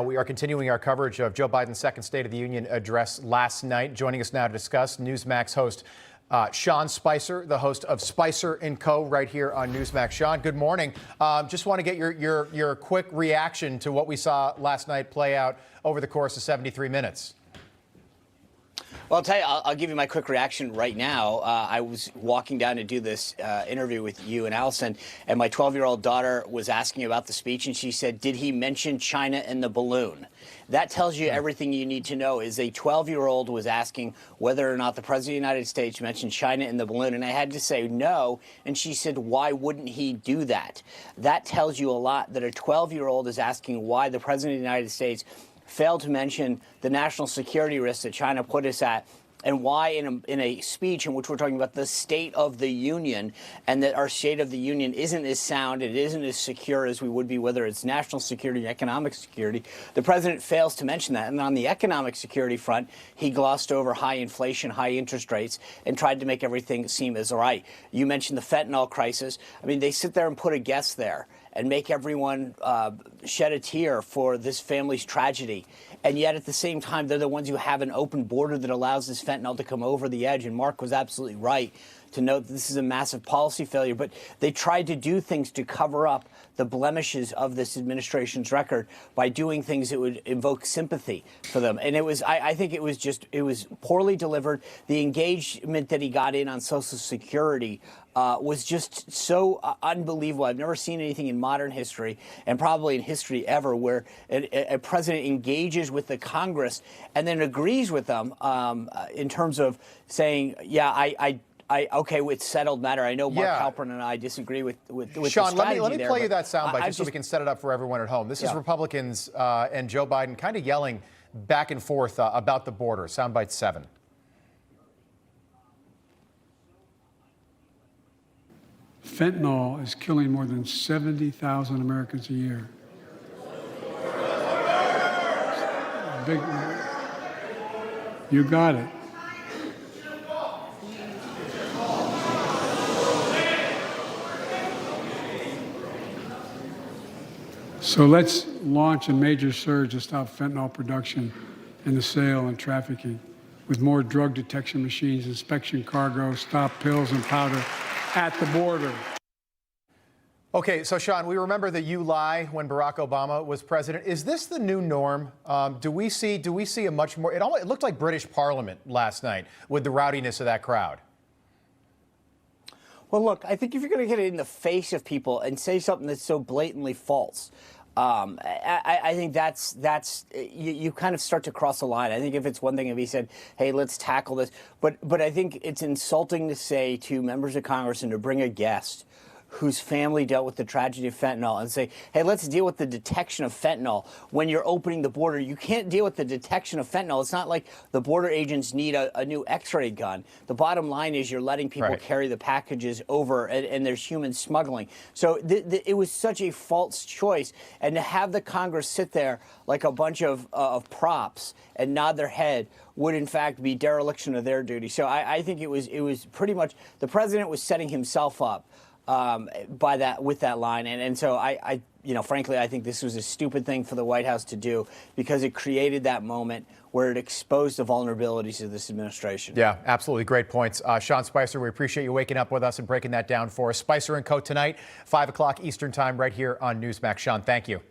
We are continuing our coverage of Joe Biden's second State of the Union address last night. Joining us now to discuss, Newsmax host Sean Spicer, the host of Spicer & Co. right here on Newsmax. Sean, good morning. Just want to get your quick reaction to what we saw last night play out over the course of 73 minutes. Well, I'll tell you, I'll give you my quick reaction right now. I was walking down to do this interview with you and Allison, and my 12-year-old daughter was asking about the speech, and she said, did he mention China and the balloon? That tells you everything you need to know. Is a 12-year-old was asking whether or not the President of the United States mentioned China and the balloon, and I had to say no, and she said, why wouldn't he do that? That tells you a lot, that a 12-year-old is asking why the President of the United States failed to mention the national security risks that China put us at, and why in a speech in which we're talking about the State of the Union, and that our State of the Union isn't as sound, it isn't as secure as we would be, whether it's national security, economic security, the president fails to mention that. And on the economic security front, he glossed over high inflation, high interest rates, and tried to make everything seem as all right. You mentioned the fentanyl crisis. I mean, they sit there and put a guest there and make everyone shed a tear for this family's tragedy. And yet, at the same time, they're the ones who have an open border that allows this fentanyl to come over the edge. And Mark was absolutely right to note that this is a massive policy failure. But they tried to do things to cover up the blemishes of this administration's record by doing things that would invoke sympathy for them. And it was, I think it was poorly delivered. The engagement that he got in on Social Security was just so unbelievable. I've never seen anything in modern history, and probably in history ever, where a president engages with the Congress and then agrees with them in terms of saying, yeah, okay, it's settled matter. I know Mark Halperin and I disagree with Sean, the strategy let me there, play you that soundbite just so we can set it up for everyone at home. This is Republicans and Joe Biden kind of yelling back and forth about the border. Soundbite 7. Fentanyl is killing more than 70,000 Americans a year. Big, you got it. So let's launch a major surge to stop fentanyl production and the sale and trafficking with more drug detection machines, inspection cargo, stop pills and powder at the border. Okay, so Sean, we remember the "you lie" when Barack Obama was president. Is this the new norm? Do we see a much more? It looked like British Parliament last night with the rowdiness of that crowd. Well, look, I think if you're going to get it in the face of people and say something that's so blatantly false, I think that's you kind of start to cross a line. I think if it's one thing if he said, hey, let's tackle this. But I think it's insulting to say to members of Congress and to bring a guest whose family dealt with the tragedy of fentanyl and say, hey, let's deal with the detection of fentanyl when you're opening the border. You can't deal with the detection of fentanyl. It's not like the border agents need a new X-ray gun. The bottom line is you're letting people carry the packages over, and there's human smuggling. So it was such a false choice. And to have the Congress sit there like a bunch of props and nod their head would, in fact, be dereliction of their duty. So I think it was pretty much the president was setting himself up with that line, and so I frankly, I think this was a stupid thing for the White House to do because it created that moment where it exposed the vulnerabilities of this administration. Yeah, absolutely, great points, Sean Spicer. We appreciate you waking up with us and breaking that down for us. Spicer & Co. tonight, 5 o'clock Eastern Time, right here on Newsmax. Sean, thank you.